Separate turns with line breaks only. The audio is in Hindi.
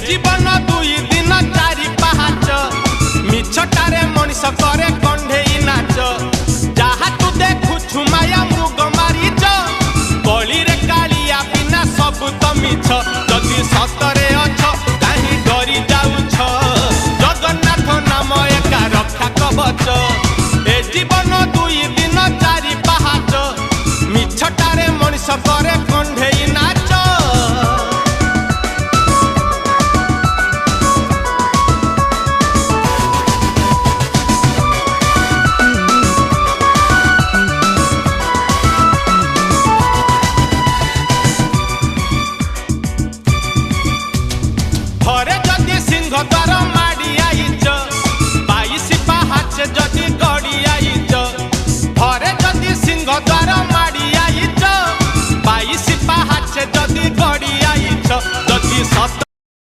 जीवन दुई दिन चारि पाहाच मिछटारे मनीष करे कंढेई नाच जहा तू देखुछु माया मृग मारीच गली रे कालिया बिना सब तो मिछ जदि सतरे अछ काहे डरी जाउछ जगन्नाथ नाम एका रक्षा कवच ए जीवन दुई दिन चारि पाहाच मिछटारे मनीष करे कंढेई नाच घरे जदि सिंह द्वार